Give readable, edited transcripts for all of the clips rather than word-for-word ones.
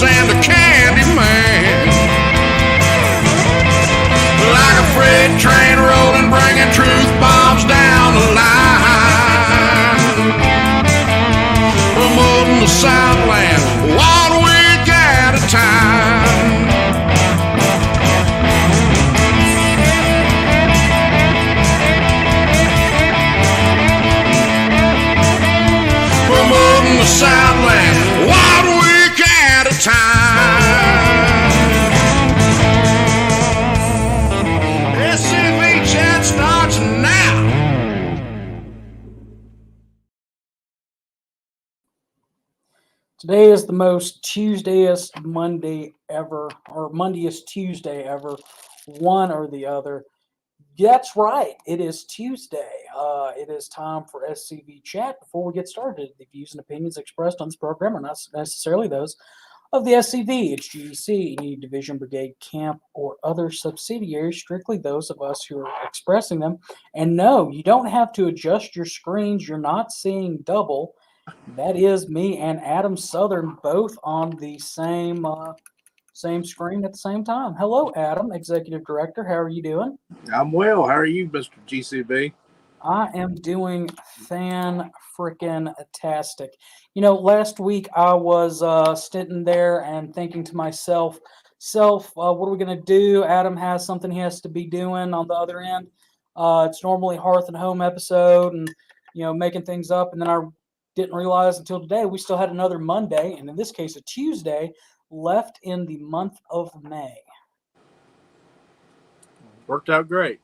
Elvis and the Candy Man. Like a freight train rolling, bringing truth bombs down the line. Promoting the Southland 1 week at a time. Promoting the Southland 1 week at a time. SCV chat starts now. Today is the most Tuesdayest Monday ever, or Mondayest Tuesday ever, one or the other. That's right. It is Tuesday. It is time for SCV chat. Before we get started, the views and opinions expressed on this program are not necessarily those of the SCV, HGC, any division, brigade, camp, or other subsidiaries, strictly those of us who are expressing them. And no, you don't have to adjust your screens. You're not seeing double. That is me and Adam Southern both on the same screen at the same time. Hello, Adam, Executive Director. How are you doing? I'm well. How are you, Mr. GCB? I am doing fan-frickin-tastic. You know, last week I was sitting there and thinking to myself, what are we going to do? Adam has something he has to be doing on the other end. It's normally Hearth and Home episode and, you know, making things up. And then I didn't realize until today we still had another Monday, and in this case a Tuesday, left in the month of May. Worked out great.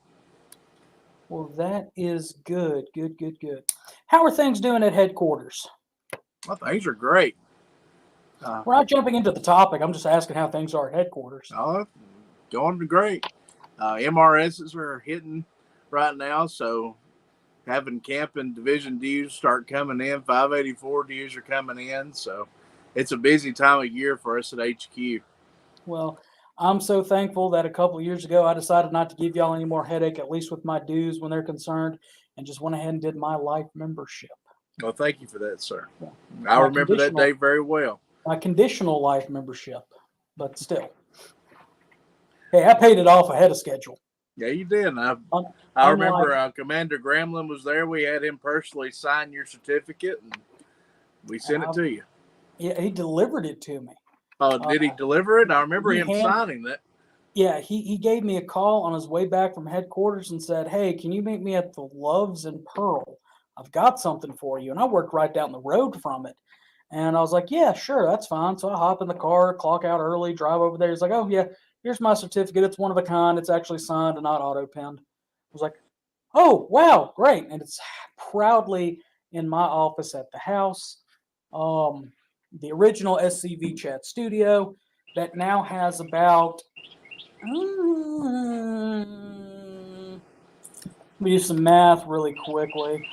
Well, that is good. How are things doing at headquarters? Well, things are great. We're not jumping into the topic. I'm just asking how things are at headquarters. Going great. MRSs are hitting right now, so having camp and division dues start coming in. 584 dues are coming in, so it's a busy time of year for us at HQ. Well, I'm so thankful that a couple of years ago I decided not to give y'all any more headache, at least with my dues when they're concerned, and just went ahead and did my life membership. Well, thank you for that, sir. Yeah. I remember that day very well. My conditional life membership, but still. Hey, I paid it off ahead of schedule. Yeah, you did. I remember Commander Gramlin was there. We had him personally sign your certificate, and we sent it to you. Yeah, he delivered it to me. Oh, did he deliver it? I remember him signing that. Yeah, he gave me a call on his way back from headquarters and said, "Hey, can you meet me at the Loves and Pearl? I've got something for you." And I worked right down the road from it. And I was like, "Yeah, sure, that's fine." So I hop in the car, clock out early, drive over there. He's like, "Oh, yeah, here's my certificate. It's one of a kind. It's actually signed and not auto-penned." I was like, "Oh, wow, great." And it's proudly in my office at the house. The original SCV chat studio that now has about, let me do some math really quickly.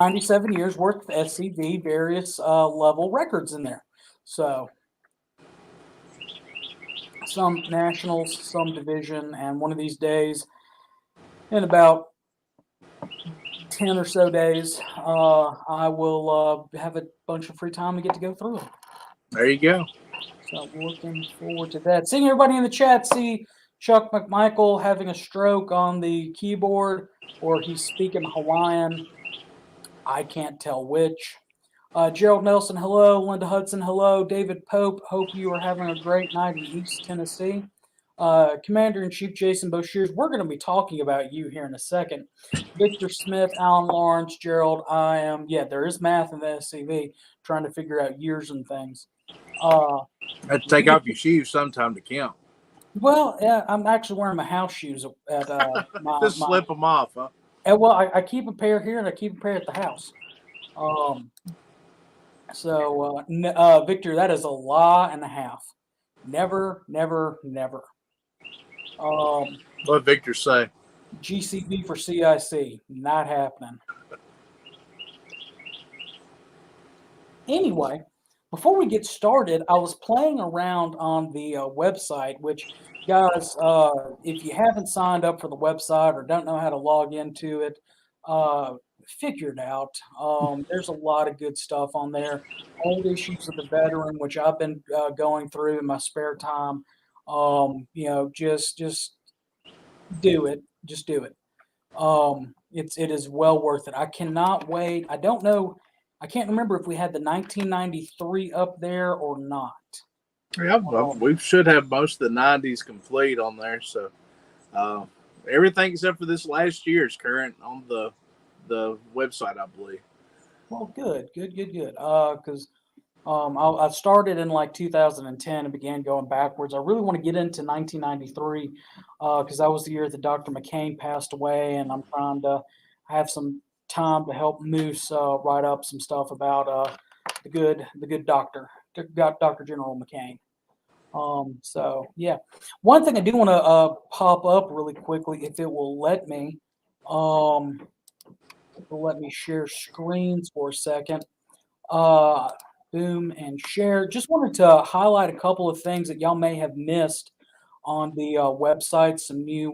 97 years worth of SCV, various level records in there. So some nationals, some division, and one of these days, in about 10 or so days, I will have a bunch of free time to get to go through them. There you go. So looking forward to that. Seeing everybody in the chat, see Chuck McMichael having a stroke on the keyboard, or he's speaking Hawaiian. I can't tell which. Gerald Nelson, hello. Linda Hudson, hello. David Pope, hope you are having a great night in East Tennessee. Commander-in-Chief Jason Boshears, we're going to be talking about you here in a second. Victor Smith, Alan Lawrence, Gerald, there is math in the SCV, trying to figure out years and things. Have to take off your shoes sometime to count. Well, yeah, I'm actually wearing my house shoes at Just slip them off, huh? And, well, I keep a pair here and I keep a pair at the house. Victor, that is a lie and a half. Never, never, never. What Victor say? GCB for CIC, not happening. Anyway, before we get started, I was playing around on the website, which, guys, if you haven't signed up for the website or don't know how to log into it, figure it out. There's a lot of good stuff on there. Old issues of the veteran, which I've been going through in my spare time. Just do it. Just do it. It is well worth it. I cannot wait. I don't know. I can't remember if we had the 1993 up there or not. Yeah, we should have most of the '90s complete on there. So uh, everything except for this last year is current on the website, I believe. Well, good. Because I started in like 2010 and began going backwards. I really want to get into 1993 because that was the year that Dr. McCain passed away, and I'm trying to have some time to help Moose write up some stuff about the good doctor, Dr. General McCain. So yeah, one thing I do want to pop up really quickly, if it will let me, share screens for a second. Boom and share. Just wanted to highlight a couple of things that y'all may have missed on the website. Some new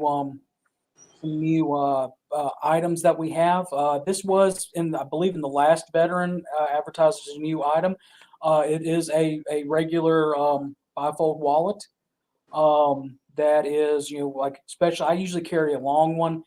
items that we have. This was I believe, in the last veteran advertised as a new item. It is a regular bifold wallet. That is, like special. I usually carry a long one.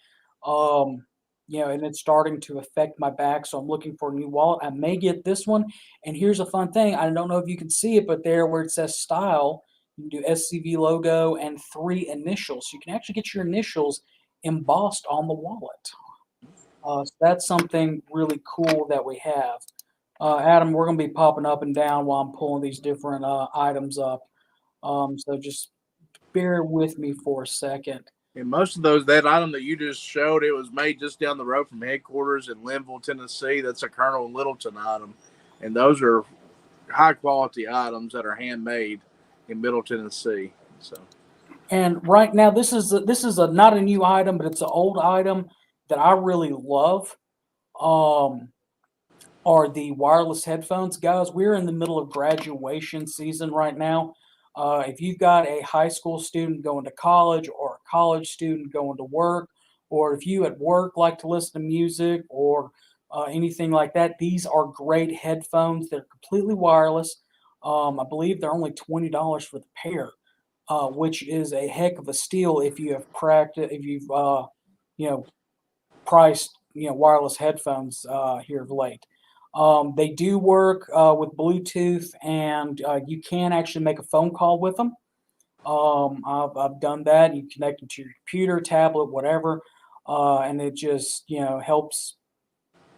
And it's starting to affect my back, so I'm looking for a new wallet. I may get this one. And here's a fun thing. I don't know if you can see it, but there where it says style, you can do SCV logo and 3 initials. So you can actually get your initials embossed on the wallet. So that's something really cool that we have. Adam, we're going to be popping up and down while I'm pulling these different items up. So just bear with me for a second. And most of that item that you just showed, it was made just down the road from headquarters in Linville, Tennessee. That's a Colonel Littleton item. And those are high quality items that are handmade in Middle Tennessee. So, and right now this is not a new item, but it's an old item that I really love. Are the wireless headphones, guys. We're in the middle of graduation season right now. If you've got a high school student going to college, or a college student going to work, or if you at work like to listen to music, or anything like that, these are great headphones. They're completely wireless. I believe they're only $20 for the pair, which is a heck of a steal if you have if you've priced wireless headphones here of late. They do work with Bluetooth, and you can actually make a phone call with them. I've done that. You connect them to your computer, tablet, whatever, and it just helps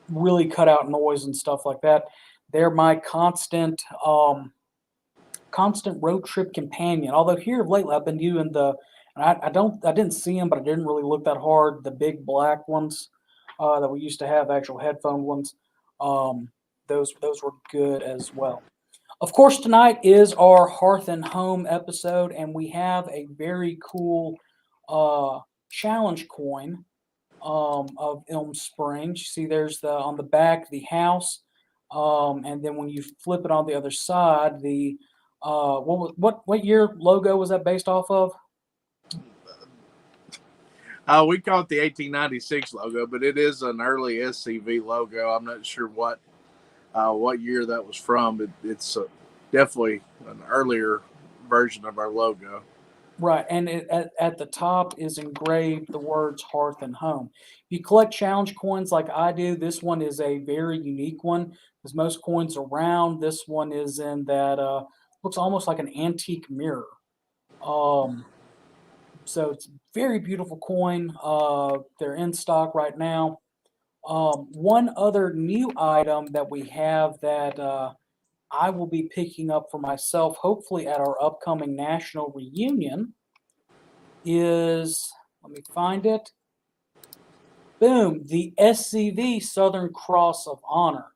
really cut out noise and stuff like that. They're my constant road trip companion. Although here lately I've been doing I didn't see them, but I didn't really look that hard. The big black ones that we used to have, actual headphone ones. Those were good as well. Of course, tonight is our Hearth and Home episode, and we have a very cool challenge coin of Elm Springs. You see, there's on the back the house, and then when you flip it on the other side, the what year logo was that based off of? We call it the 1896 logo, but it is an early SCV logo. I'm not sure what year that was from, but it's definitely an earlier version of our logo. Right, and at the top is engraved the words Hearth and Home. If you collect challenge coins like I do, this one is a very unique one because most coins are round. This one is in that looks almost like an antique mirror. So it's a very beautiful coin. They're in stock right now. One other new item that we have that I will be picking up for myself, hopefully at our upcoming national reunion, is, let me find it. Boom, the SCV Southern Cross of Honor,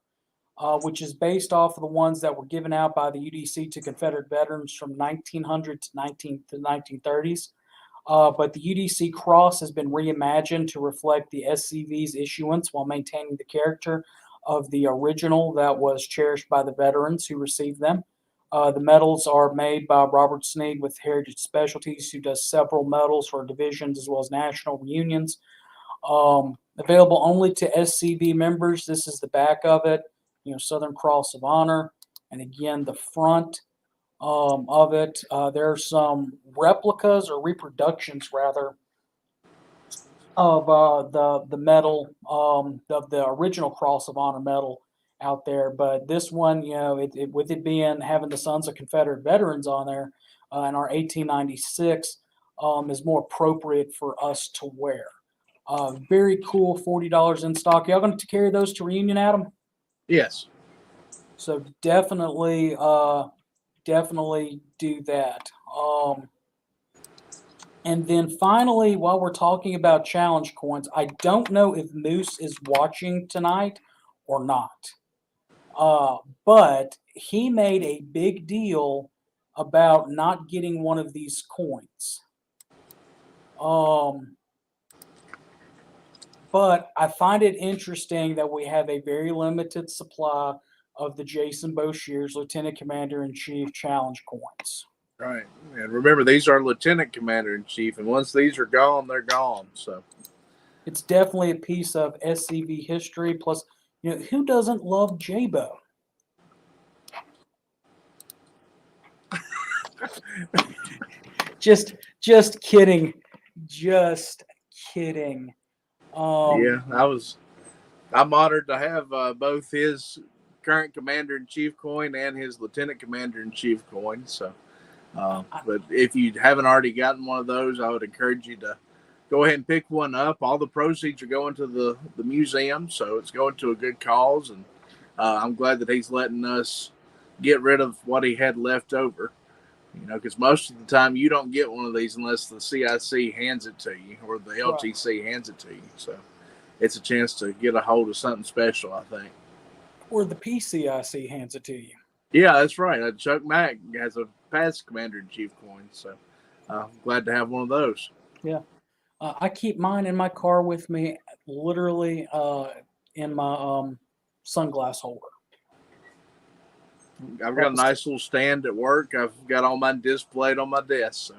which is based off of the ones that were given out by the UDC to Confederate veterans from 1900 to 1930s. But the UDC cross has been reimagined to reflect the SCV's issuance while maintaining the character of the original that was cherished by the veterans who received them. The medals are made by Robert Sneed with Heritage Specialties, who does several medals for divisions as well as national reunions. Available only to SCV members. This is the back of it. Southern Cross of Honor, and again the front of it. There are some replicas or reproductions rather of the medal, of the original Cross of Honor medal out there. But this one, with it being having the Sons of Confederate Veterans on there in our 1896, is more appropriate for us to wear. Very cool, $40 in stock. Y'all going to carry those to reunion, Adam? Yes. So definitely do that. And then finally, while we're talking about challenge coins, I don't know if Moose is watching tonight or not. But he made a big deal about not getting one of these coins. But I find it interesting that we have a very limited supply of the Jason Boshears Lieutenant Commander-in-Chief challenge coins. Right. And remember, these are Lieutenant Commander-in-Chief, and once these are gone, they're gone. So it's definitely a piece of SCV history. Plus, who doesn't love J-Bo? Just kidding. Just kidding. Yeah, I'm honored to have both his current Commander-in-Chief coin and his Lieutenant Commander-in-Chief coin. So, but if you haven't already gotten one of those, I would encourage you to go ahead and pick one up. All the proceeds are going to the museum, so it's going to a good cause. And I'm glad that he's letting us get rid of what he had left over. Because most of the time you don't get one of these unless the CIC hands it to you or the LTC hands it to you. So it's a chance to get a hold of something special, I think. Or the PCIC hands it to you. Yeah, that's right. Chuck Mack has a past Commander-in-Chief coin, so I'm glad to have one of those. Yeah. I keep mine in my car with me, literally in my sunglass holder. I've got a nice little stand at work. I've got all mine displayed on my desk. So.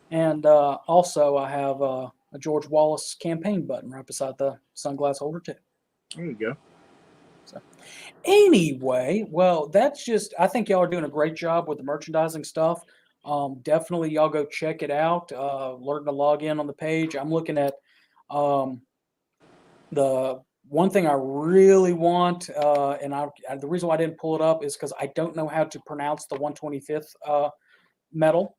And also, I have a George Wallace campaign button right beside the sunglass holder, too. There you go. So, anyway, well, that's just, I think y'all are doing a great job with the merchandising stuff. Definitely, y'all go check it out. Learn to log in on the page. I'm looking at the one thing I really want, and the reason why I didn't pull it up is because I don't know how to pronounce the 125th medal.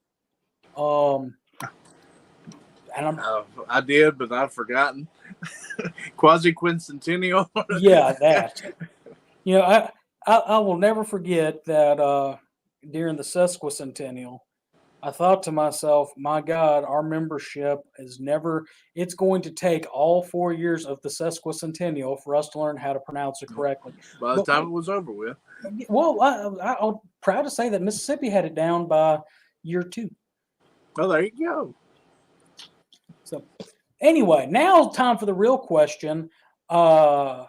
And I did, but I've forgotten. Quasi-quincentennial. Yeah, that. I will never forget that during the sesquicentennial, I thought to myself, my God, our membership is never, it's going to take all 4 years of the sesquicentennial for us to learn how to pronounce it correctly. By the time it was over with. Well, I'm proud to say that Mississippi had it down by year 2. Oh, there you go. So anyway, now time for the real question. What's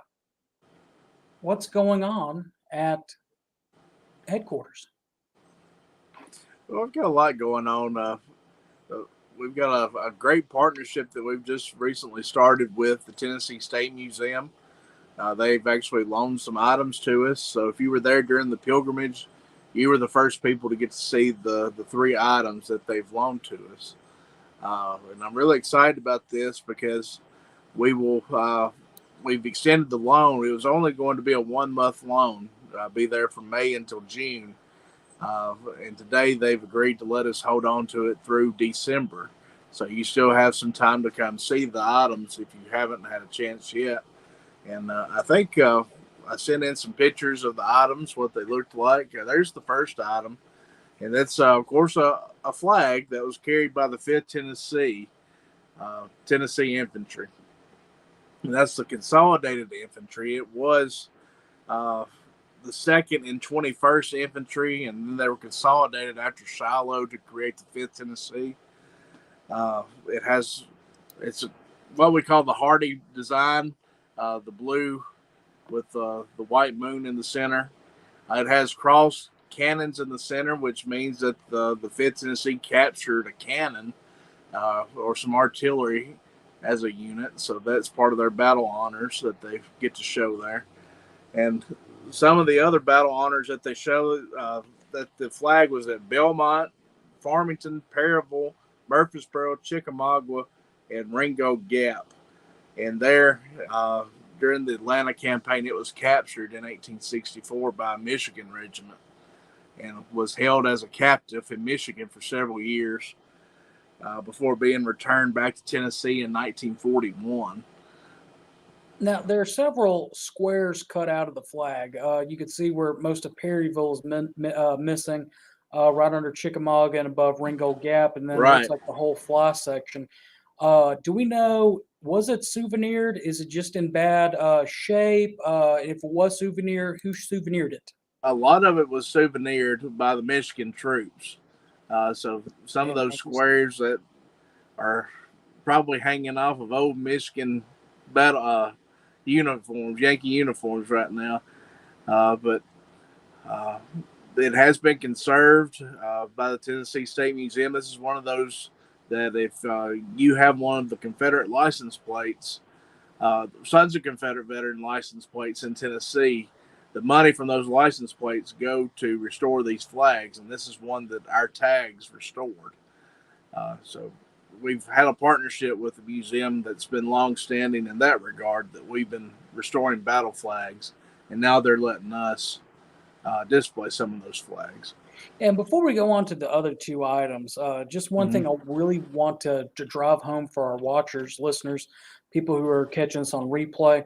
going on at headquarters? Well, we've got a lot going on. We've got a great partnership that we've just recently started with the Tennessee State Museum. They've actually loaned some items to us. So if you were there during the pilgrimage, you were the first people to get to see the 3 items that they've loaned to us. And I'm really excited about this because we've extended the loan. It was only going to be a 1-month loan, be there from May until June. And today they've agreed to let us hold on to it through December. So you still have some time to come see the items if you haven't had a chance yet. And I think I sent in some pictures of the items, what they looked like. There's the first item. And that's, of course, a flag that was carried by the 5th Tennessee Infantry. And that's the Consolidated Infantry. It was the 2nd and 21st Infantry, and then they were consolidated after Shiloh to create the 5th Tennessee. It's what we call the Hardy design, the blue with the white moon in the center. It has cross cannons in the center, which means that the 5th Tennessee captured a cannon or some artillery as a unit. So that's part of their battle honors that they get to show there. And some of the other battle honors that they show, that the flag was at Belmont, Farmington, Perryville, Murfreesboro, Chickamauga, and Ringo Gap. And there, during the Atlanta campaign, it was captured in 1864 by a Michigan regiment and was held as a captive in Michigan for several years before being returned back to Tennessee in 1941. Now, there are several squares cut out of the flag. You can see where most of Perryville is missing, right under Chickamauga and above Ringo Gap, and then it looks Right. like the whole fly section. Do we know, was it souvenired? Is it just in bad shape? If it was souvenir, who souvenired it? A lot of it was souvenired by the Michigan troops. So some of Damn, those squares that are probably hanging off of old Michigan battle uniforms, Yankee uniforms right now. But it has been conserved by the Tennessee State Museum. This is one of those that if you have one of the Confederate license plates, Sons of Confederate veteran license plates in Tennessee, the money from those license plates go to restore these flags, and this is one that our tags restored. So we've had a partnership with the museum that's been long-standing in that regard, that we've been restoring battle flags, and now they're letting us display some of those flags. And before we go on to the other two items, just one thing I really want to drive home for our watchers, listeners, people who are catching us on replay.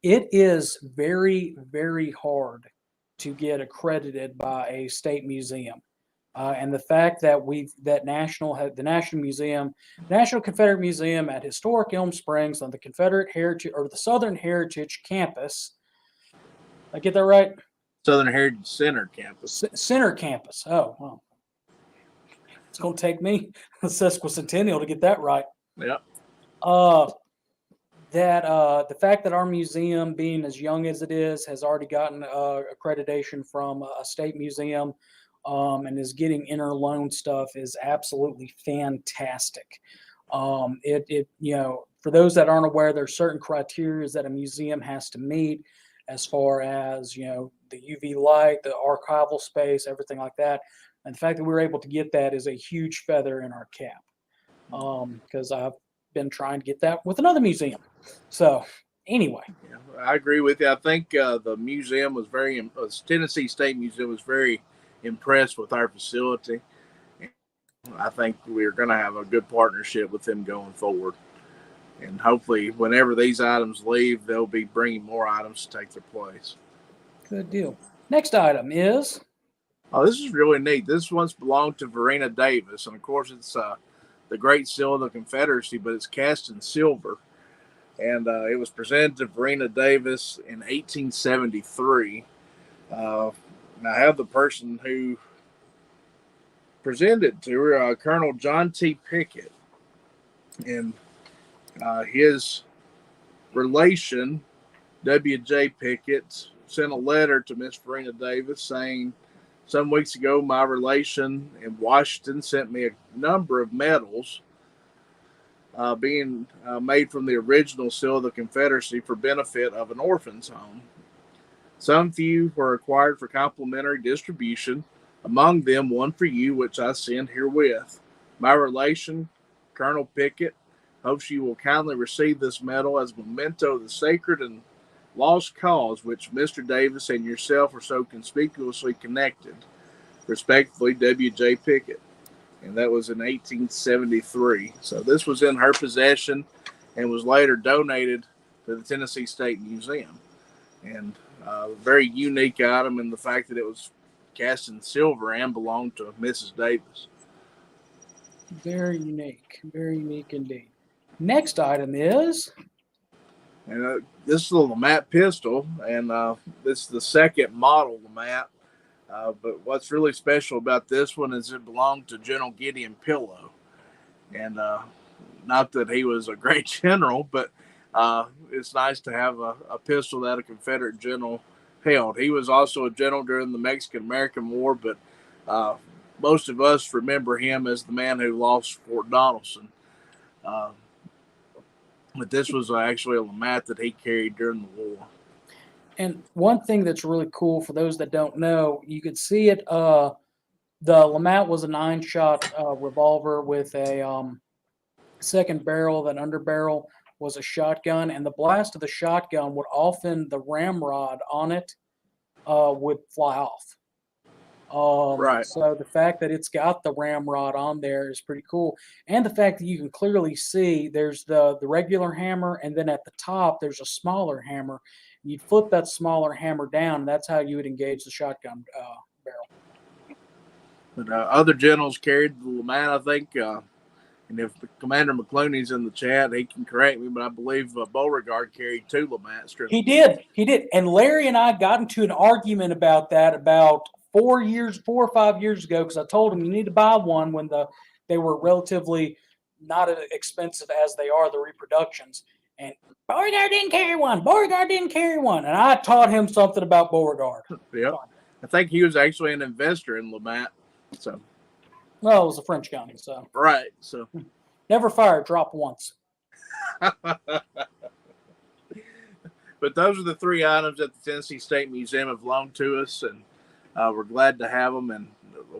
It is very, very hard to get accredited by a state museum. And the fact that the National Museum, National Confederate Museum at historic Elm Springs on the Confederate Heritage or the Southern Heritage Campus. I get that right? Southern Heritage Center campus. Center campus. Oh, well. It's going to take me a sesquicentennial to get that right. Yep. The fact that our museum, being as young as it is, has already gotten accreditation from a state museum and is getting interloan stuff is absolutely fantastic. For those that aren't aware, there's certain criteria that a museum has to meet as far as, the UV light, the archival space, everything like that. And the fact that we were able to get that is a huge feather in our cap, because I've been trying to get that with another museum. So anyway. Yeah, I agree with you. I think the museum was Tennessee State Museum was very impressed with our facility. I think we're going to have a good partnership with them going forward. And hopefully, whenever these items leave, they'll be bringing more items to take their place. Good deal. Next item is... Oh, this is really neat. This once belonged to Verena Davis. And, of course, it's the Great Seal of the Confederacy, but it's cast in silver. And it was presented to Verena Davis in 1873. And I have the person who presented to her, Colonel John T. Pickett. And his relation, W.J. Pickett, sent a letter to Miss Verena Davis saying, some weeks ago, my relation in Washington sent me a number of medals being made from the original seal of the Confederacy for benefit of an orphan's home. Some few were acquired for complimentary distribution, among them one for you, which I send herewith. My relation, Colonel Pickett, hopes you will kindly receive this medal as a memento of the sacred and lost cause which Mr. Davis and yourself are so conspicuously connected. Respectfully, W.J. Pickett. And that was in 1873. So this was in her possession and was later donated to the Tennessee State Museum. And a very unique item in the fact that it was cast in silver and belonged to Mrs. Davis. Very unique indeed. Next item is... And this is a LeMat pistol, and this is the second model LeMat. But what's really special about this one is it belonged to General Gideon Pillow. And not that he was a great general, but it's nice to have a pistol that a Confederate general held. He was also a general during the Mexican-American War, but most of us remember him as the man who lost Fort Donelson. But this was actually a LeMat that he carried during the war. And one thing that's really cool for those that don't know, you could see it. The LeMat was a 9-shot revolver with a second barrel. That under barrel was a shotgun, and the blast of the shotgun would often, the ramrod on it would fly off. Right. So the fact that it's got the ramrod on there is pretty cool, and the fact that you can clearly see there's the regular hammer, and then at the top there's a smaller hammer. You'd flip that smaller hammer down, and that's how you would engage the shotgun barrel. But other generals carried the LeMat, I think. And if Commander McClooney's in the chat, he can correct me, but I believe Beauregard carried 2 LeMats. He did. And Larry and I got into an argument about that about 4 or 5 years ago, because I told him you need to buy one when they were relatively not as expensive as they are, the reproductions. And Beauregard didn't carry one. And I taught him something about Beauregard. Yep. I think he was actually an investor in LeMat. So. Well, it was a French company, so. Right. So. Never fired, dropped once. But those are the 3 items that the Tennessee State Museum have loaned to us, and we're glad to have them, and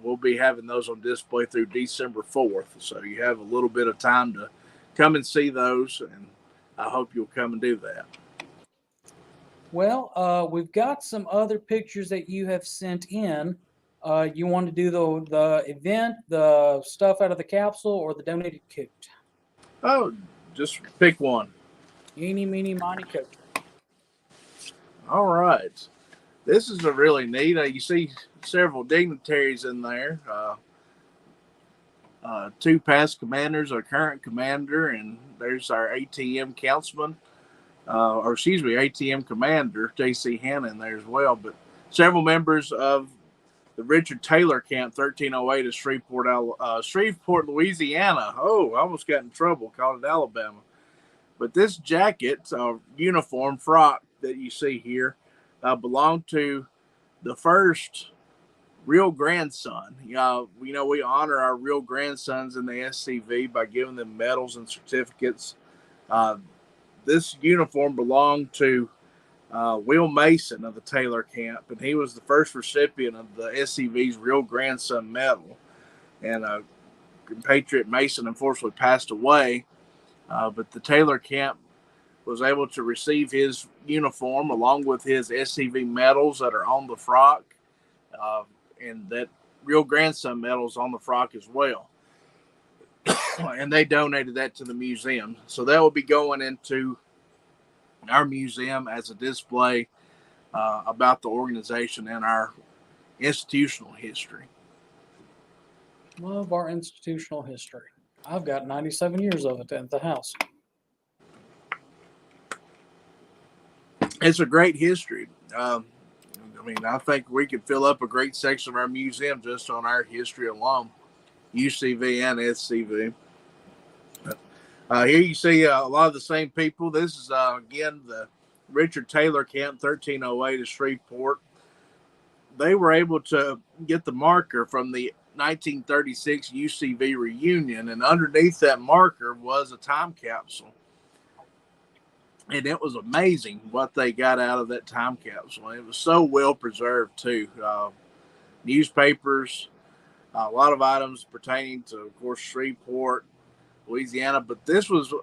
we'll be having those on display through December 4th. So you have a little bit of time to come and see those, and I hope you'll come and do that. Well, we've got some other pictures that you have sent in. You want to do the event, the stuff out of the capsule, or the donated coat? Oh, just pick one. Eeny, meeny, miny, coat. All right. This is a really neat. You see several dignitaries in there. 2 past commanders, a current commander, and there's our ATM councilman, ATM commander, J.C. Hanna in there as well. But several members of the Richard Taylor Camp, 1308 of Shreveport, Louisiana. Oh, I almost got in trouble, called it Alabama. But this jacket, uniform frock that you see here, belonged to the first real grandson. We honor our real grandsons in the SCV by giving them medals and certificates. This uniform belonged to Will Mason of the Taylor Camp, and he was the first recipient of the SCV's Real Grandson Medal. And compatriot Mason unfortunately passed away, but the Taylor Camp was able to receive his uniform along with his SCV medals that are on the frock, and that Real Grandson medal is on the frock as well. And they donated that to the museum. So that will be going into our museum as a display about the organization and our institutional history. Love our institutional history. I've got 97 years of it at the house. It's a great history. I think we could fill up a great section of our museum just on our history alone, UCV and SCV. Here you see a lot of the same people. This is, again, the Richard Taylor Camp, 1308 of Shreveport. They were able to get the marker from the 1936 UCV reunion, and underneath that marker was a time capsule. And it was amazing what they got out of that time capsule. It was so well preserved, too. Newspapers, a lot of items pertaining to, of course, Shreveport, Louisiana. But this was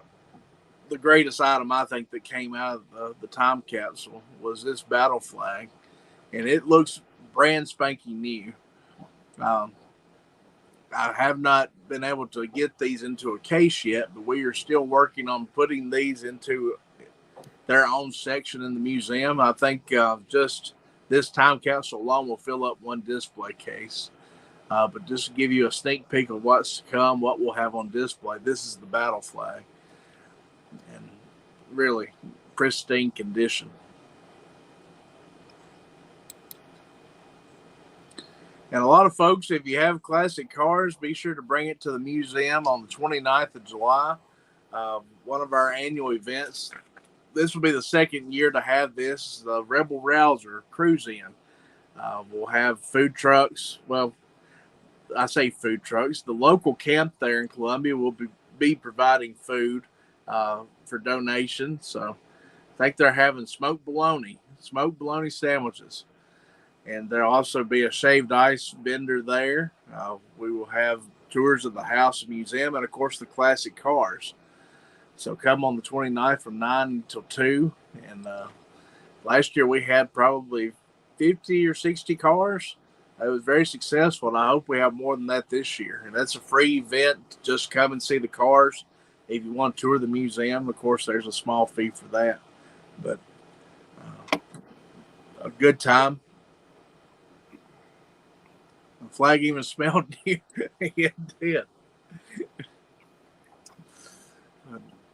the greatest item, I think, that came out of the time capsule was this battle flag. And it looks brand spanking new. I have not been able to get these into a case yet, but we are still working on putting these into their own section in the museum. I think just this time capsule alone will fill up one display case. But just to give you a sneak peek of what's to come, what we'll have on display, this is the battle flag. And really pristine condition. And a lot of folks, if you have classic cars, be sure to bring it to the museum on the 29th of July. One of our annual events. This will be the second year to have this, the Rebel Rouser Cruise-In. We'll have food trucks. Well, I say food trucks. The local camp there in Columbia will be providing food for donation. So I think they're having smoked bologna sandwiches. And there'll also be a shaved ice vendor there. We will have tours of the house and museum and, of course, the classic cars. So come on the 29th from 9 until 2. And last year we had probably 50 or 60 cars. It was very successful, and I hope we have more than that this year. And that's a free event. Just come and see the cars. If you want to tour the museum, of course, there's a small fee for that. But a good time. The flag even smelled new. It did.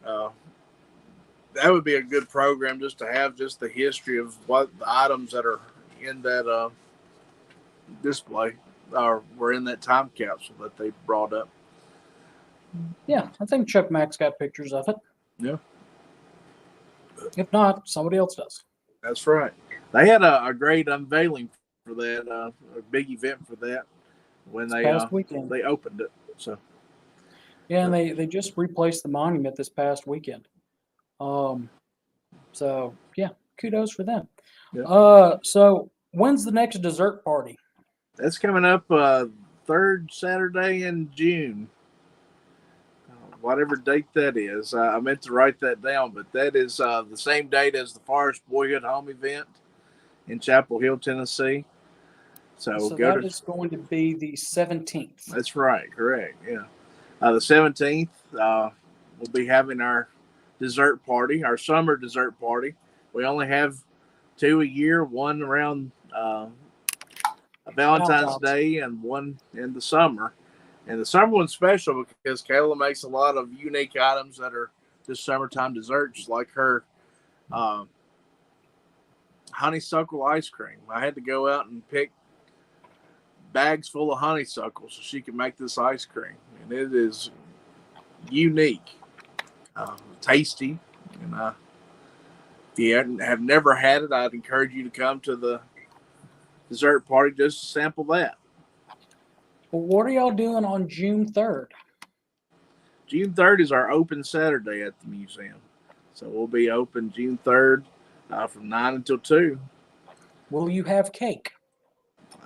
That would be a good program just to have just the history of what the items that are in that display or were in that time capsule that they brought up. Yeah, I think Chuck Mack's got pictures of it. Yeah. If not, somebody else does. That's right. They had a great unveiling for that, a big event for that when they Past weekend. they opened it. So Yeah, and they just replaced the monument this past weekend. So yeah, kudos for them. Yeah. So when's the next dessert party? That's coming up third Saturday in June. Whatever date that is. I meant to write that down, but that is the same date as the Forest Boyhood Home event in Chapel Hill, Tennessee. So that is going to be the 17th. That's right. Correct. Yeah. The 17th, we'll be having our dessert party, our summer dessert party. We only have 2 a year, one around Valentine's Day and one in the summer. And the summer one's special because Kayla makes a lot of unique items that are just summertime desserts, like her honeysuckle ice cream. I had to go out and pick bags full of honeysuckle so she can make this ice cream. And it is unique, tasty. And if you have never had it, I'd encourage you to come to the dessert party just to sample that. Well, what are y'all doing on June 3rd? June 3rd is our open Saturday at the museum. So we'll be open June 3rd from 9 until 2. Will you have cake?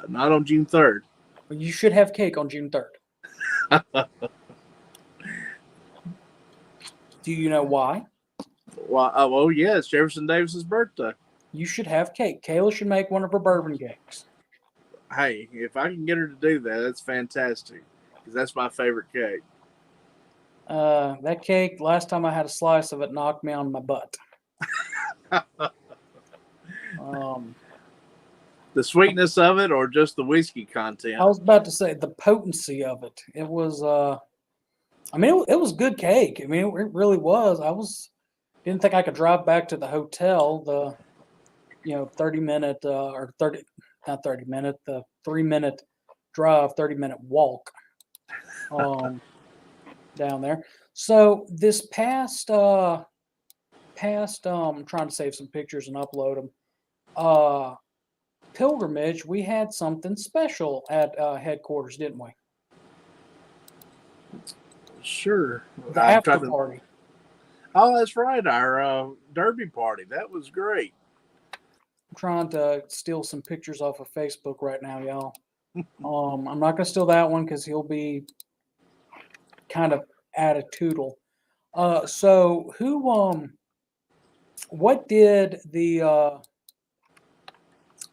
Not on June 3rd. Well, you should have cake on June 3rd. Do you know why? Well, yeah, it's Jefferson Davis's birthday. You should have cake. Kayla should make one of her bourbon cakes. Hey, if I can get her to do that, that's fantastic. Because that's my favorite cake. That cake, last time I had a slice of it, knocked me on my butt. The sweetness of it or just the whiskey content? I was about to say the potency of it. It was, it was good cake. I mean, it really was. Didn't think I could drive back to the hotel, the 30-minute, not 30 minute, the 3-minute drive, 30-minute walk down there. So this past I'm trying to save some pictures and upload them. Pilgrimage, we had something special at headquarters, didn't we? Sure. The after party. Oh, that's right. Our derby party. That was great. I'm trying to steal some pictures off of Facebook right now, y'all. I'm not going to steal that one because he'll be kind of attitudinal. So what did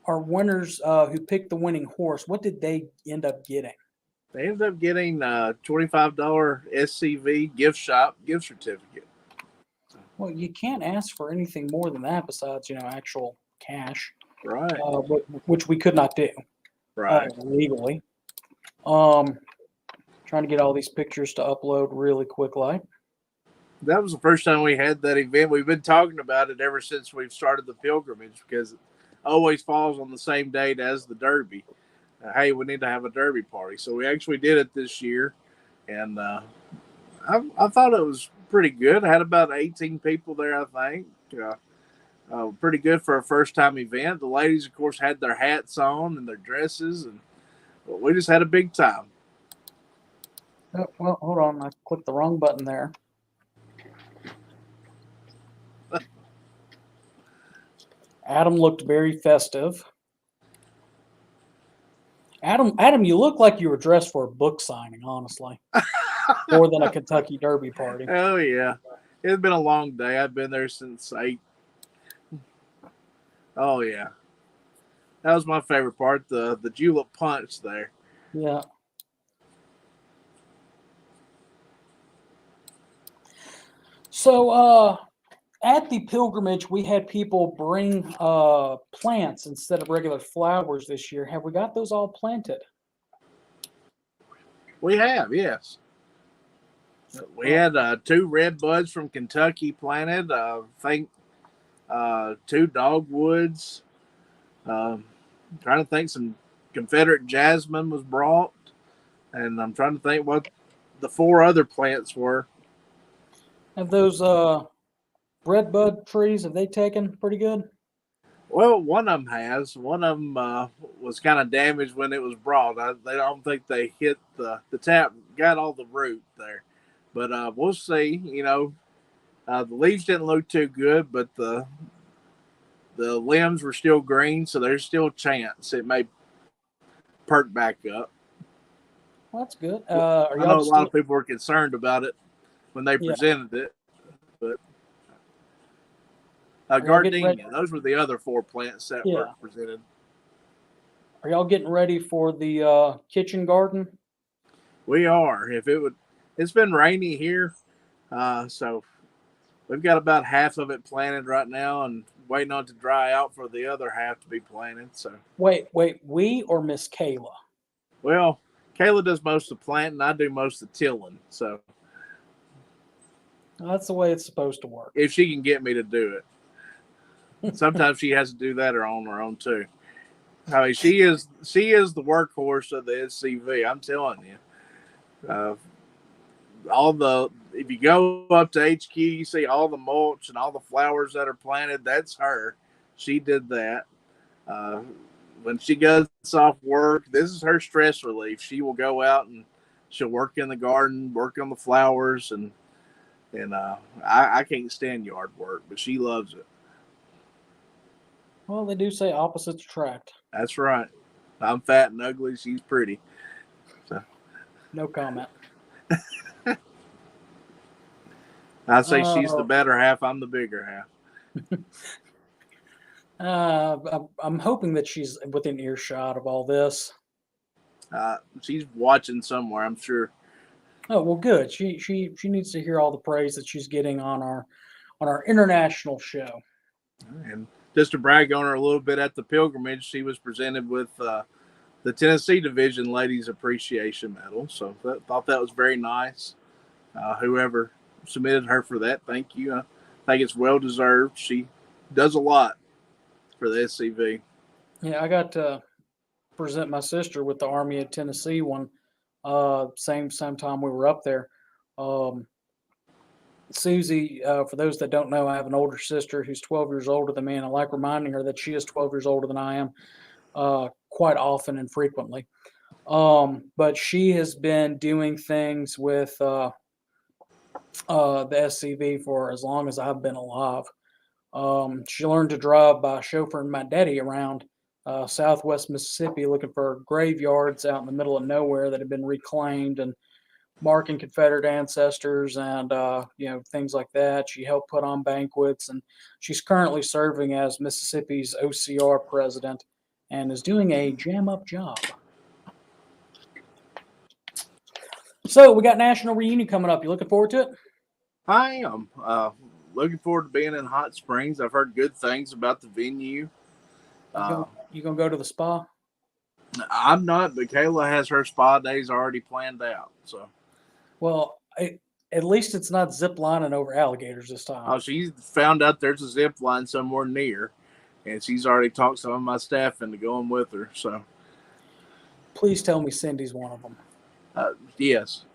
our winners who picked the winning horse, what did they end up getting? They ended up getting a $25 SCV gift certificate. Well, you can't ask for anything more than that besides, actual cash. Right. Which we could not do. Right. Legally. Trying to get all these pictures to upload really quickly. That was the first time we had that event. We've been talking about it ever since we've started the pilgrimage because it always falls on the same date as the Derby. Hey, we need to have a Derby party. So we actually did it this year. And I thought it was pretty good. I had about 18 people there, I think. Pretty good for a first-time event. The ladies, of course, had their hats on and their dresses. And we just had a big time. Well, hold on. I clicked the wrong button there. Adam looked very festive. Adam, you look like you were dressed for a book signing, honestly, more than a Kentucky Derby party. Oh yeah, it's been a long day. I've been there since 8. Oh yeah, that was my favorite part. The julep punch there. Yeah. So, at the pilgrimage, we had people bring plants instead of regular flowers this year. Have we got those all planted? We have, yes. We had 2 red buds from Kentucky planted. I think 2 dogwoods. Trying to think, some Confederate jasmine was brought, and I'm trying to think what the 4 other plants were. Have those red bud trees, have they taken pretty good? Well, one of them has. One of them was kind of damaged when it was brought. They don't think they hit the tap, got all the root there. But we'll see. The leaves didn't look too good, but the limbs were still green, so there's still a chance it may perk back up. Well, that's good. I Are know y'all a lot of people were concerned about it when they Yeah. presented it, but y'all getting ready? gardenia. Those were the other 4 plants that were Yeah. presented. Are y'all getting ready for the kitchen garden? We are. It's been rainy here, so we've got about half of it planted right now, and waiting on it to dry out for the other half to be planted. So, Wait, we or Miss Kayla? well, Kayla does most of the planting, I do most of the tilling. So, That's the way it's supposed to work. if she can get me to do it, sometimes she has to do that on her own too. I mean, she is the workhorse of the SCV. I'm telling you. If you go up to HQ, you see all the mulch and all the flowers that are planted. That's her. She did that. When she goes off work, this is her stress relief. She will go out and she'll work in the garden, work on the flowers, and I can't stand yard work, but she loves it. Well, they do say opposites attract. That's right. I'm fat and ugly. She's pretty. So No comment. I say she's the better half. I'm the bigger half. I'm hoping that she's within earshot of all this. She's watching somewhere, I'm sure. Oh well, good. She needs to hear all the praise that she's getting on our international show. And just to brag on her a little bit, at the pilgrimage, she was presented with the Tennessee Division Ladies Appreciation Medal. So thought that was very nice. Whoever submitted her for that, thank you. I think it's well deserved. She does a lot for the SCV. Yeah, I got to present my sister with the Army of Tennessee one. Same time we were up there. Susie, for those that don't know, I have an older sister who's 12 years older than me, and I like reminding her that she is 12 years older than I am quite often and frequently. But she has been doing things with the SCV for as long as I've been alive. She learned to drive by chauffeuring my daddy around Southwest Mississippi looking for graveyards out in the middle of nowhere that had been reclaimed and marking Confederate ancestors and things like that. She helped put on banquets, and she's currently serving as Mississippi's OCR president and is doing a jam-up job. So we got National Reunion coming up. You looking forward to it? I am looking forward to being in Hot Springs. I've heard good things about the venue. You gonna go to the spa? I'm not, but Kayla has her spa days already planned out. So, well, at least it's not zip lining over alligators this time. Oh, she's found out there's a zip line somewhere near, and she's already talked some of my staff into going with her. So, please tell me Cindy's one of them. Yes.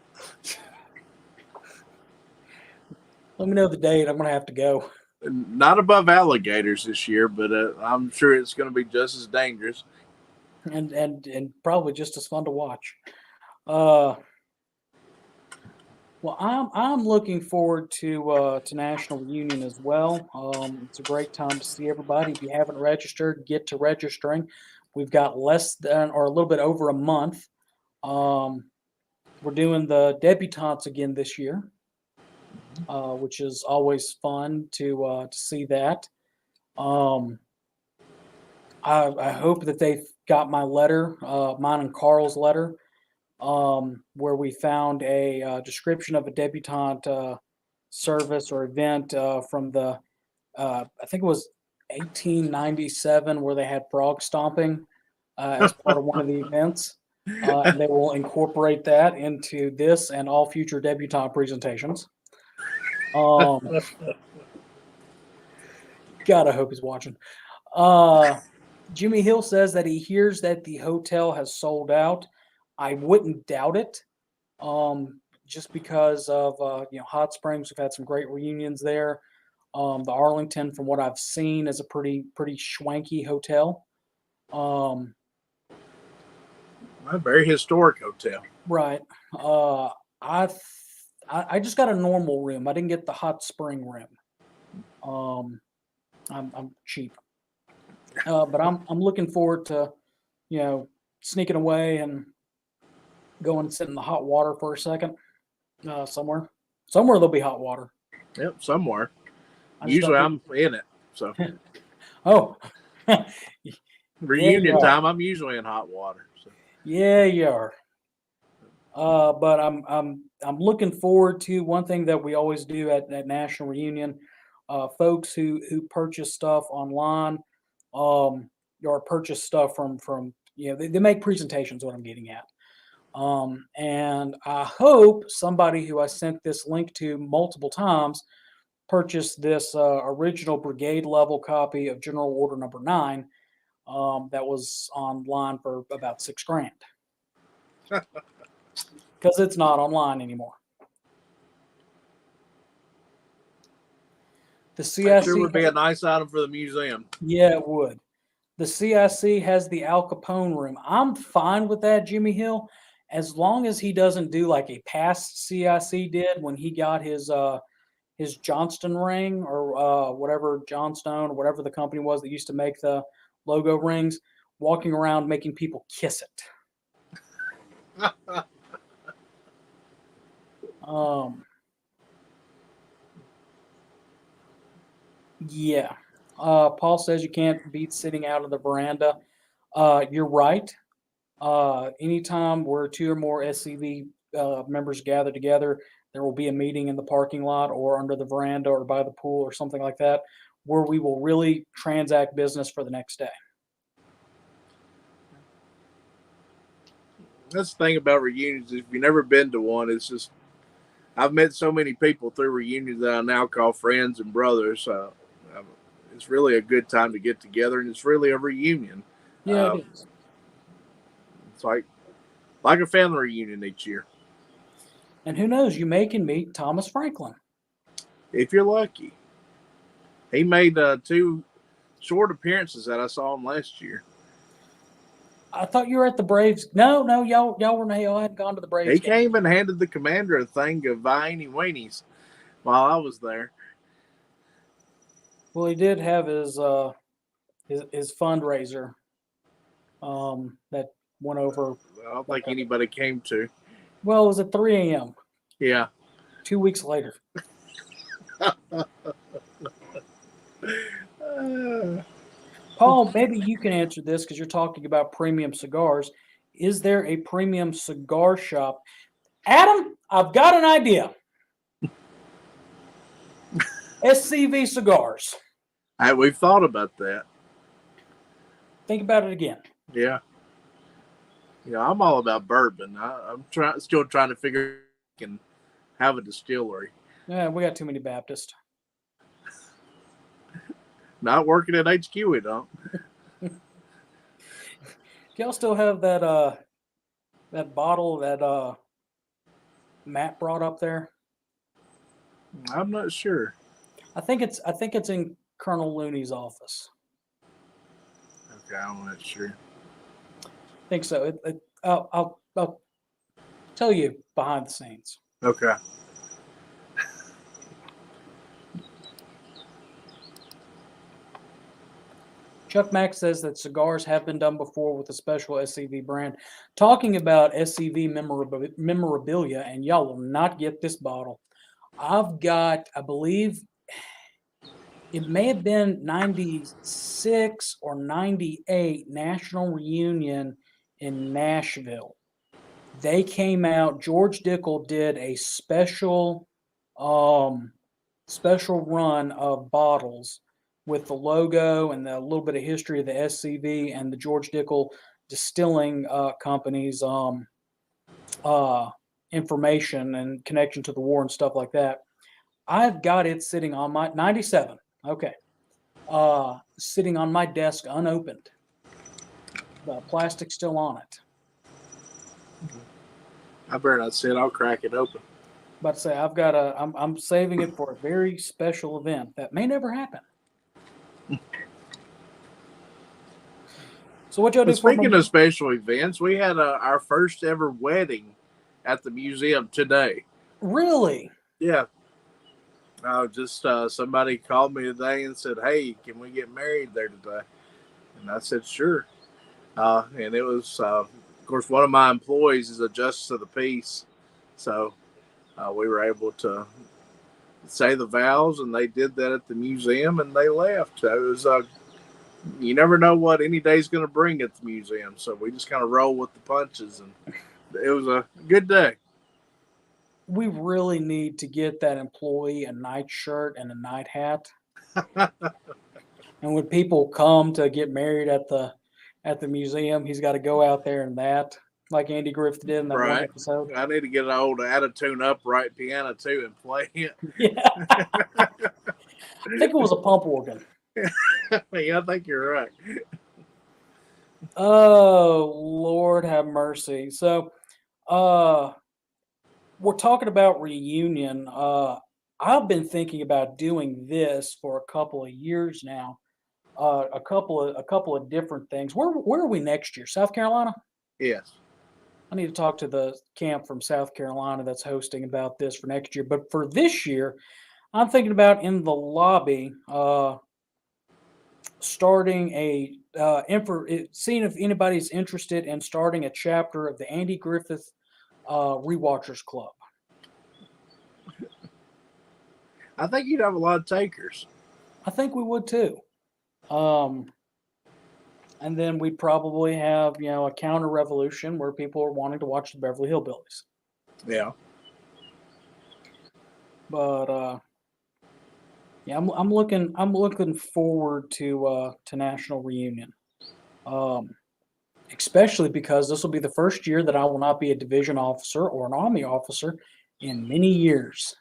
Let me know the date. I'm gonna have to go. Not above alligators this year, but I'm sure it's going to be just as dangerous and probably just as fun to watch. Well, I'm looking forward to National Reunion as well. It's a great time to see everybody. If you haven't registered, get to registering. We've got less than or a little bit over a month. Um, we're doing the debutantes again this year, which is always fun to see that. Um, I hope that they've got my letter, mine and Carl's letter, where we found a description of a debutante service or event from the, I think it was 1897, where they had frog stomping as part of one of the events. And they will incorporate that into this and all future debutante presentations. God, I hope he's watching. Jimmy Hill says that he hears that the hotel has sold out. I wouldn't doubt it, just because of Hot Springs. We've had some great reunions there. The Arlington, from what I've seen, is a pretty schwanky hotel. A very historic hotel. Right. I just got a normal room. I didn't get the hot spring room. I'm cheap, but I'm looking forward to sneaking away and going and sit in the hot water for a second somewhere. Somewhere there'll be hot water. Yep, somewhere. I just Usually don't I'm in it. So Oh, reunion you are. time, I'm usually in hot water. So. Yeah, you are. But I'm looking forward to one thing that we always do at National Reunion. Folks who purchase stuff online, or purchase stuff from they make presentations. What I'm getting at. And I hope somebody who I sent this link to multiple times purchased this original brigade level copy of General Order Number 9 that was online for about $6,000 because it's not online anymore. The CIC That sure would be a nice item for the museum. Yeah, it would. The CIC has the Al Capone room. I'm fine with that, Jimmy Hill, as long as he doesn't do like a past CIC did when he got his Johnston ring or whatever Johnstone or whatever the company was that used to make the logo rings, walking around making people kiss it. Yeah. Paul says you can't beat sitting out of the veranda. You're right. Anytime where 2 or more SCV members gather together, there will be a meeting in the parking lot or under the veranda or by the pool or something like that, where we will really transact business for the next day. That's the thing about reunions. If you've never been to one, it's just I've met so many people through reunions that I now call friends and brothers. It's really a good time to get together, and it's really a reunion. Yeah, it is. It's like a family reunion each year. And who knows, you may can meet Thomas Franklin. If you're lucky. He made 2 short appearances that I saw him last year. I thought you were at the Braves. No, y'all hadn't gone to the Braves. He came and handed the commander a thing of Viney Weenies while I was there. Well, he did have his fundraiser that went over. I don't think anybody came to. Well, it was at 3 a.m. Yeah. 2 weeks later. Paul, maybe you can answer this because you're talking about premium cigars. Is there a premium cigar shop? Adam, I've got an idea. SCV cigars. We've thought about that. Think about it again. Yeah. Yeah, I'm all about bourbon. I'm still trying to figure out if I can have a distillery. Yeah, we got too many Baptists. Not working at HQ, we don't. Do y'all still have that bottle that Matt brought up there? I'm not sure. I think it's in Colonel Looney's office. Okay, I'm not sure. I think so. I'll tell you behind the scenes. Okay. Chuck Mack says that cigars have been done before with a special SCV brand. Talking about SCV memorabilia, and y'all will not get this bottle. I've got, I believe, it may have been 96 or 98 National Reunion in Nashville. They came out, George Dickel did a special run of bottles with the logo and a little bit of history of the SCV and the George Dickel Distilling Company's information and connection to the war and stuff like that. I've got it sitting on my 97. Okay. Sitting on my desk unopened. The plastic's still on it. I better not say it. I'll crack it open. But say I'm saving it for a very special event that may never happen. So what y'all do? Speaking of special events, we had our first ever wedding at the museum today. Really? Yeah. Just somebody called me today and said, "Hey, can we get married there today?" And I said, "Sure." And it was, of course, one of my employees is a justice of the peace, so we were able to say the vows, and they did that at the museum, and they left. So it was, you never know what any day's going to bring at the museum, so we just kind of roll with the punches, and it was a good day. We really need to get that employee a night shirt and a night hat. And when people come to get married at the museum, he's got to go out there in that, like Andy Griffith did in that one episode. I need to get an old Attitune upright piano too and play it. Yeah. I think it was a pump organ. Yeah, I think you're right. Oh, Lord have mercy. So, we're talking about reunion. I've been thinking about doing this for a couple of years now. A couple of different things. Where are we next year? South Carolina? Yes. I need to talk to the camp from South Carolina that's hosting about this for next year. But for this year, I'm thinking about in the lobby starting seeing if anybody's interested in starting a chapter of the Andy Griffith Rewatchers Club. I think you'd have a lot of takers. I think we would too. And then we'd probably have, a counter revolution where people are wanting to watch the Beverly Hillbillies. Yeah. But yeah, I'm looking forward to National Reunion. Especially because this will be the first year that I will not be a division officer or an Army officer in many years.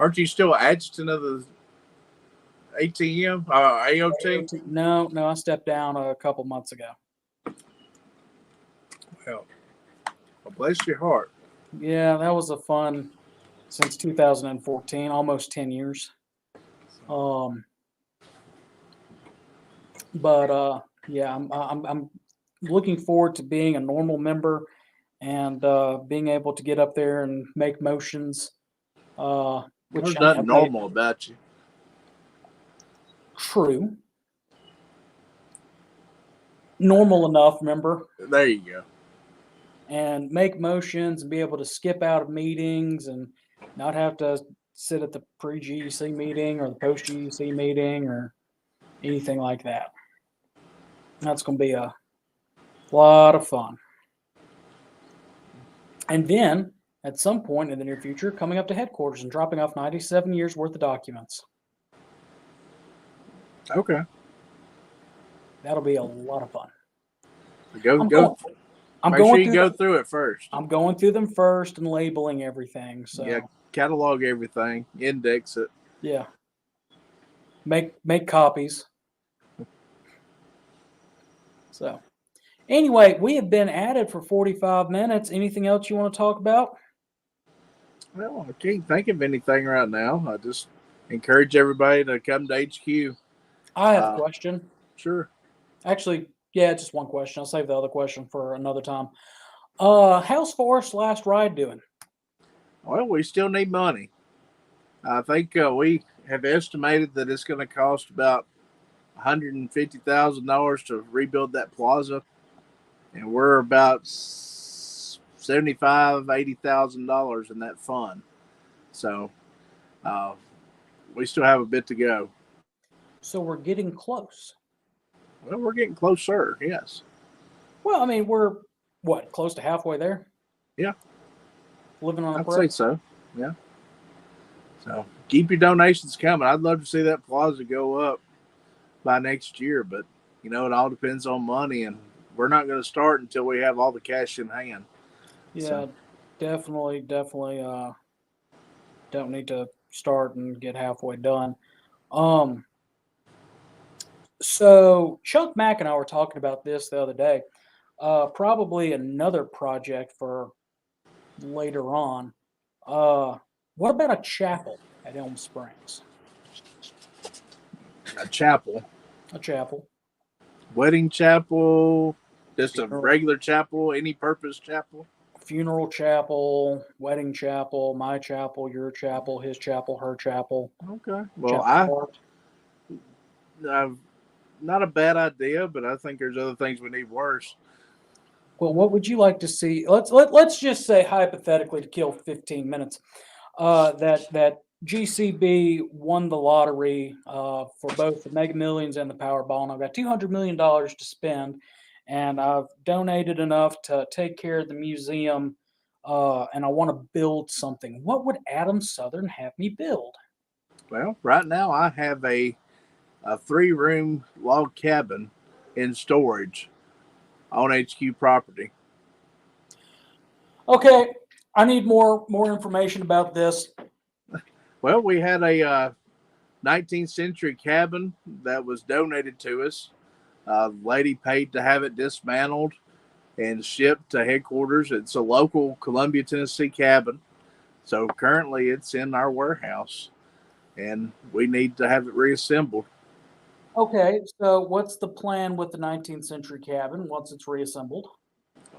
Aren't you still adjutant of the ATM? AOT? No, I stepped down a couple months ago. Well, bless your heart. Yeah, that was a fun since 2014, almost 10 years. Yeah, I'm looking forward to being a normal member and being able to get up there and make motions. There's nothing normal about you. True. Normal enough, remember? There you go. And make motions and be able to skip out of meetings and not have to sit at the pre-GEC meeting or the post-GEC meeting or anything like that. That's going to be a lot of fun. And then, at some point in the near future, coming up to headquarters and dropping off 97 years worth of documents. Okay. That'll be a lot of fun. Go through it first. I'm going through them first and labeling everything. So yeah, catalog everything, index it. Yeah. Make copies. So anyway, we have been at it for 45 minutes. Anything else you want to talk about? Well, I can't think of anything right now. I just encourage everybody to come to HQ. I have a question. Sure. Actually, yeah, just one question. I'll save the other question for another time. How's Forrest's last ride doing? Well, we still need money. I think we have estimated that it's going to cost about $150,000 to rebuild that plaza, and we're about $80,000 in that fund. So we still have a bit to go. So we're getting close. Well, we're getting closer. Yes. Well, I mean, we're what, close to halfway there? Yeah. Living on a I'd prayer. say so. Yeah. So keep your donations coming. I'd love to see that plaza go up by next year, but it all depends on money, and we're not going to start until we have all the cash in hand. Yeah, So, definitely. Don't need to start and get halfway done. Um, so Chuck Mack and I were talking about this the other day. Probably another project for later on. What about a chapel at Elm Springs? a chapel, A chapel, wedding chapel, just a funeral, regular chapel, any purpose chapel. funeral chapel, wedding chapel, my chapel, your chapel, his chapel, her chapel, Okay. Well, chapel part. I've not a bad idea, but I think there's other things we need worse. Well, what would you like to see? Let's just say hypothetically, to kill 15 minutes, that GCB won the lottery for both the Mega Millions and the Powerball, and I've got $200 million to spend, and I've donated enough to take care of the museum, and I want to build something. What would Adam Southern have me build? Well, right now I have a 3-room log cabin in storage on HQ property. Okay, I need more information about this. Well, we had a 19th century cabin that was donated to us. The lady paid to have it dismantled and shipped to headquarters. It's a local Columbia, Tennessee cabin. So currently it's in our warehouse, and we need to have it reassembled. Okay, so what's the plan with the 19th century cabin once it's reassembled?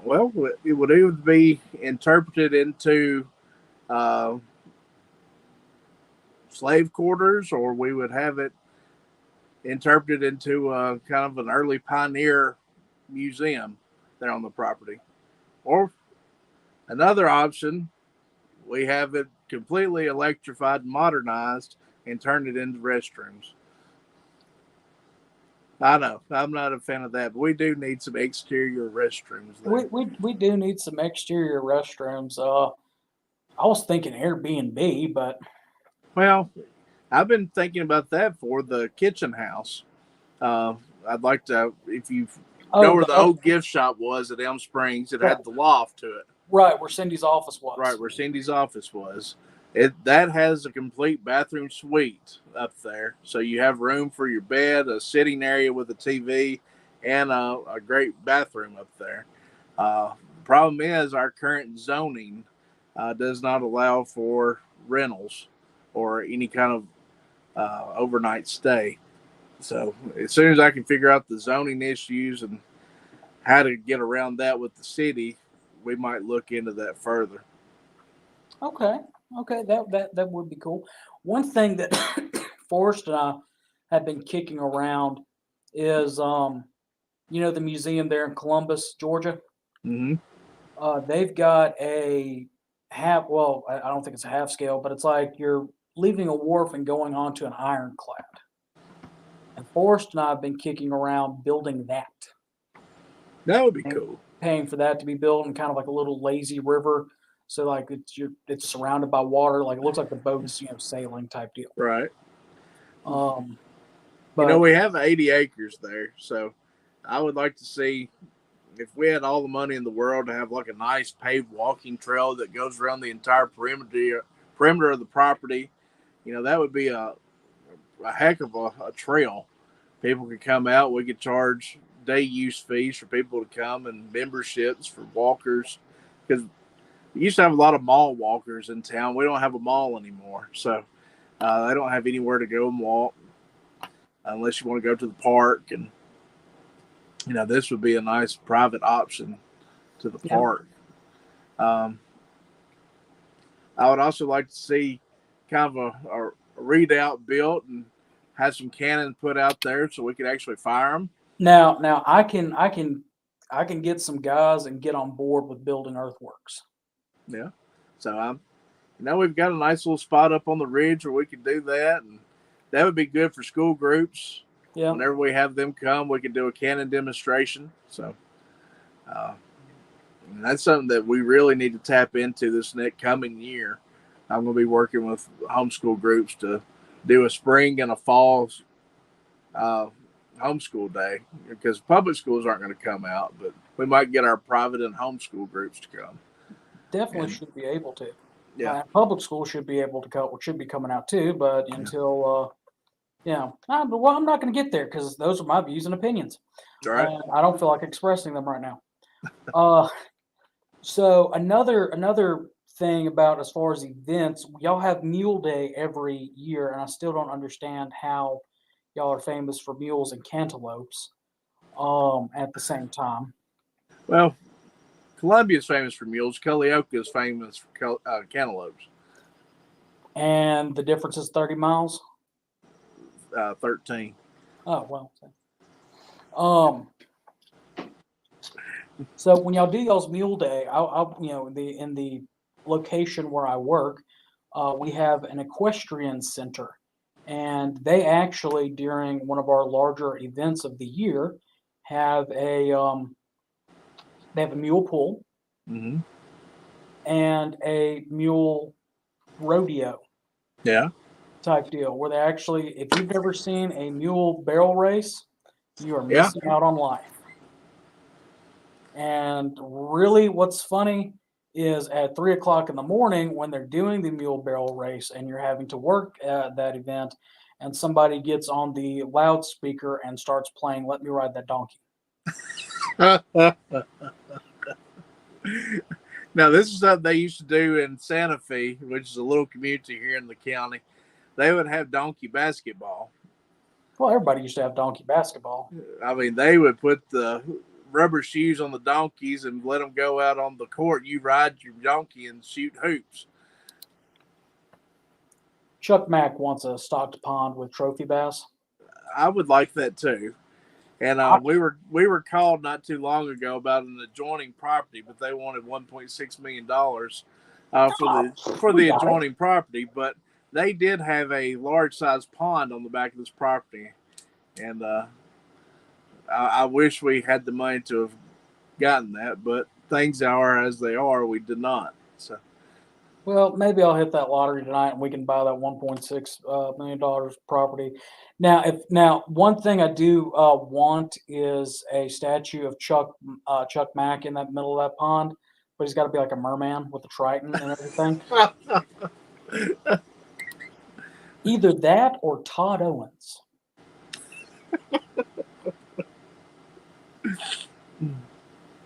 Well, it would either be interpreted into uh, slave quarters, or we would have it interpreted into kind of an early pioneer museum there on the property. Or another option, we have it completely electrified and modernized and turn it into restrooms. I know I'm not a fan of that, but we do need some exterior restrooms there. We do need some exterior restrooms. I was thinking Airbnb, but Well, I've been thinking about that for the kitchen house. Uh, I'd like to, if you know where the old gift shop was at Elm Springs, it had the loft to it. Right, where Cindy's office was. Right, where Cindy's office was. That has a complete bathroom suite up there. So you have room for your bed, a sitting area with a TV, and a great bathroom up there. The problem is our current zoning does not allow for rentals or any kind of overnight stay. So as soon as I can figure out the zoning issues and how to get around that with the city, we might look into that further. Okay, that would be cool. One thing that Forrest and I have been kicking around is the museum there in Columbus, Georgia. Mm-hmm. They've got a half. Well, I don't think it's a half scale, but it's like you're leaving a wharf and going onto an ironclad. And Forrest and I have been kicking around building that. That would be cool. Paying for that to be built in kind of like a little lazy river. So like it's surrounded by water. Like it looks like the boat's sailing type deal. Right. But we have 80 acres there, so I would like to see if we had all the money in the world to have like a nice paved walking trail that goes around the entire perimeter of the property. That would be a heck of a trail. People could come out. We could charge day use fees for people to come and memberships for walkers, because we used to have a lot of mall walkers in town. We don't have a mall anymore, so they don't have anywhere to go and walk unless you want to go to the park. And this would be a nice private option to the park. I would also like to see kind of a readout built and had some cannons put out there so we could actually fire them. Now I can get some guys and get on board with building earthworks. Yeah. So we've got a nice little spot up on the ridge where we could do that, and that would be good for school groups. Yeah. Whenever we have them come, we can do a cannon demonstration. So that's something that we really need to tap into this next coming year. I'm going to be working with homeschool groups to do a spring and a fall homeschool day, because public schools aren't going to come out, but we might get our private and homeschool groups to come. Definitely should be able to. Yeah. Public schools should be able to come, should be coming out too, but until well, I'm not going to get there because those are my views and opinions. All right. I don't feel like expressing them right now. So another thing about as far as events, y'all have Mule Day every year, and I still don't understand how y'all are famous for mules and cantaloupes at the same time. Well, Columbia is famous for mules. Culleoka is famous for cantaloupes. And the difference is 30 miles? 13. Oh, well. So when y'all do y'all's Mule Day, I'll in the location where I work, we have an equestrian center, and they actually, during one of our larger events of the year, have a mule pool and a mule rodeo. Yeah. Type deal where they actually, if you've never seen a mule barrel race, you are missing out on life. And really, what's funny is at 3:00 in the morning when they're doing the mule barrel race and you're having to work at that event, and somebody gets on the loudspeaker and starts playing "Let Me Ride That Donkey." Now, this is something they used to do in Santa Fe, which is a little community here in the county. They would have donkey basketball. Well, everybody used to have donkey basketball. I mean, they would put the rubber shoes on the donkeys and let them go out on the court. You ride your donkey and shoot hoops. Chuck Mack wants a stocked pond with trophy bass. I would like that too. And we were called not too long ago about an adjoining property, but they wanted $1.6 million for the adjoining property. But they did have a large size pond on the back of this property, and I wish we had the money to have gotten that. But things are as they are. We did not. So, well, maybe I'll hit that lottery tonight, and we can buy that $1.6 million property. Now, one thing I do want is a statue of Chuck Mack in that middle of that pond, but he's got to be like a merman with a trident and everything. Either that or Todd Owens.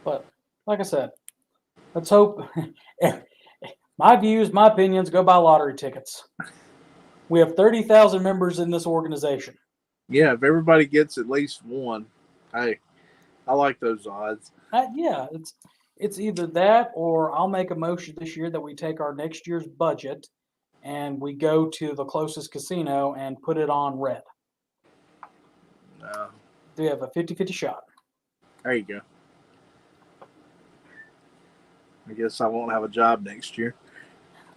But like I said, let's hope. My views, my opinions, go buy lottery tickets. We have 30,000 members in this organization. Yeah, if everybody gets at least one, hey, I like those odds. Yeah, it's either that or I'll make a motion this year that we take our next year's budget and we go to the closest casino and put it on red. We have a 50-50 shot. There you go. I guess I won't have a job next year.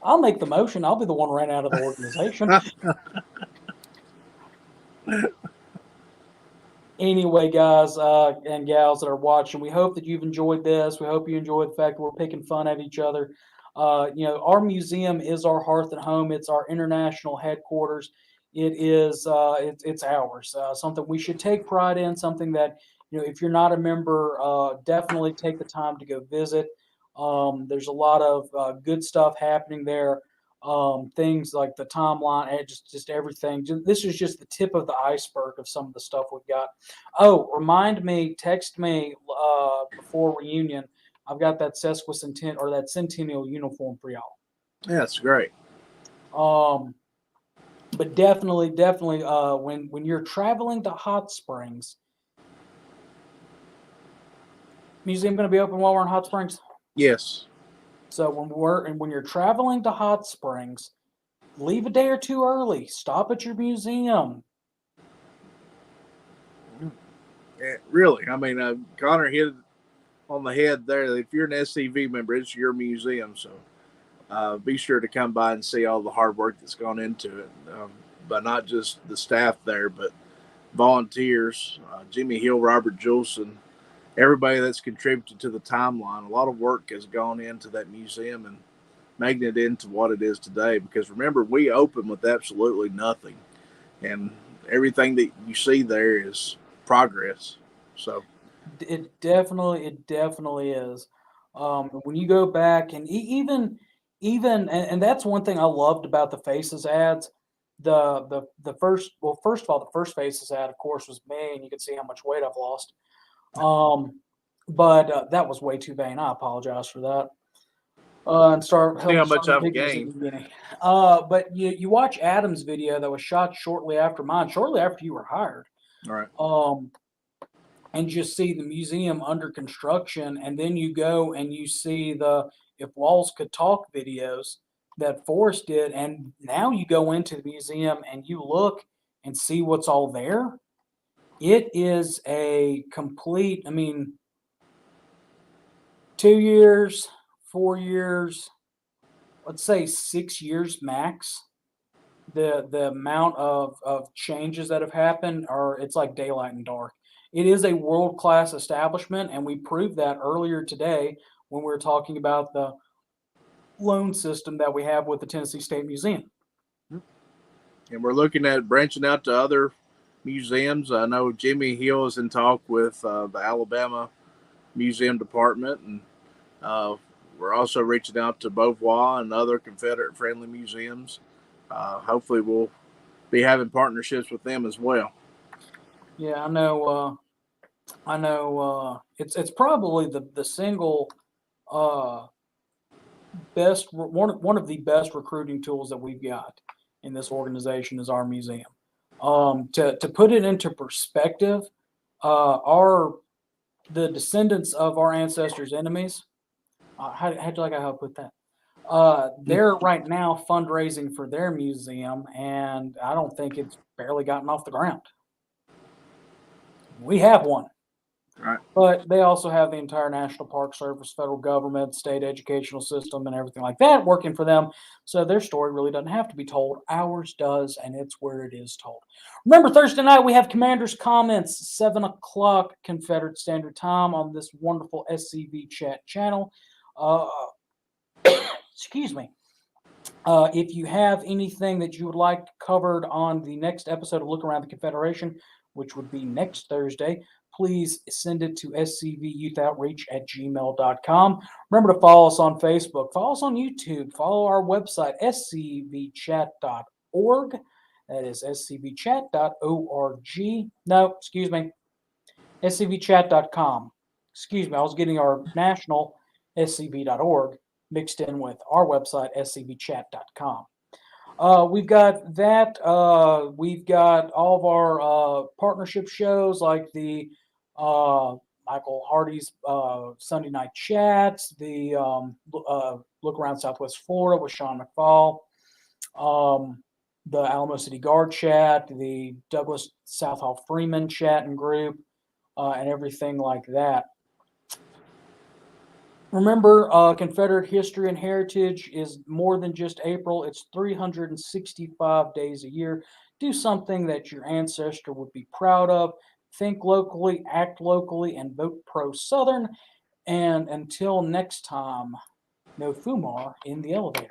I'll make the motion. I'll be the one ran out of the organization. Anyway, guys and gals that are watching, we hope that you've enjoyed this. We hope you enjoyed the fact that we're picking fun at each other. Our museum is our Hearth and Home. It's our international headquarters. It is it's ours. Something we should take pride in. Something that, if you're not a member, definitely take the time to go visit. There's a lot of good stuff happening there. Things like the timeline, just everything. This is just the tip of the iceberg of some of the stuff we've got. Oh, remind me, text me before reunion. I've got that sesquicentennial or that centennial uniform for y'all. Yeah, that's great. But definitely, when you're traveling to Hot Springs, museum going to be open while we're in Hot Springs? Yes. So when you're traveling to Hot Springs, leave a day or two early. Stop at your museum. Really, I mean, Connor hit it on the head there. If you're an SCV member, it's your museum. So be sure to come by and see all the hard work that's gone into it. But not just the staff there, but volunteers, Jimmy Hill, Robert Julson, everybody that's contributed to the timeline. A lot of work has gone into that museum and making it into what it is today. Because remember, we opened with absolutely nothing, and everything that you see there is progress. So It definitely is. When you go back and and that's one thing I loved about the Faces ads. The first, well, first of all, the first Faces ad, of course, was me, and you can see how much weight I've lost. But that was way too vain. I apologize for that. And start see how helping much some I've pictures in gained. the beginning. But you watch Adam's video that was shot shortly after mine, shortly after you were hired. All right. And just see the museum under construction, and then you go and you see the If Walls Could Talk videos that Forrest did, and now you go into the museum and you look and see what's all there. It is a complete, I mean, 2 years, 4 years, let's say 6 years max. The amount of changes that have happened are, it's like daylight and dark. It is a world-class establishment, and we proved that earlier today when we were talking about the loan system that we have with the Tennessee State Museum. And we're looking at branching out to other museums. I know Jimmy Hill is in talk with the Alabama Museum Department, and we're also reaching out to Beauvoir and other Confederate-friendly museums. Hopefully, we'll be having partnerships with them as well. Yeah, I know. It's probably the single best one of the best recruiting tools that we've got in this organization is our museum. To put it into perspective, the descendants of our ancestors' enemies. How do you like how I put that? They're right now fundraising for their museum, and I don't think it's barely gotten off the ground. We have one. Right. But they also have the entire National Park Service, federal government, state educational system, and everything like that working for them. So their story really doesn't have to be told. Ours does, and it's where it is told. Remember, Thursday night we have Commander's Comments, 7 o'clock Confederate Standard Time on this wonderful SCV chat channel. Excuse me. If you have anything that you would like covered on the next episode of Look Around the Confederation, which would be next Thursday, please send it to scvyouth.outreach@gmail.com. Remember to follow us on Facebook, follow us on YouTube, follow our website, scvchat.org. That is scvchat.org. No, excuse me, scvchat.com. Excuse me, I was getting our national scv.org mixed in with our website, scvchat.com. We've got that. We've got all of our partnership shows like the Michael Hardy's Sunday Night Chats, the Look Around Southwest Florida with Sean McFall, the Alamo City Guard Chat, the Douglas Southall Freeman Chat and Group, and everything like that. Remember, Confederate history and heritage is more than just April. It's 365 days a year. Do something that your ancestor would be proud of. Think locally, act locally, and vote pro-Southern. And until next time, no Fumar in the elevator.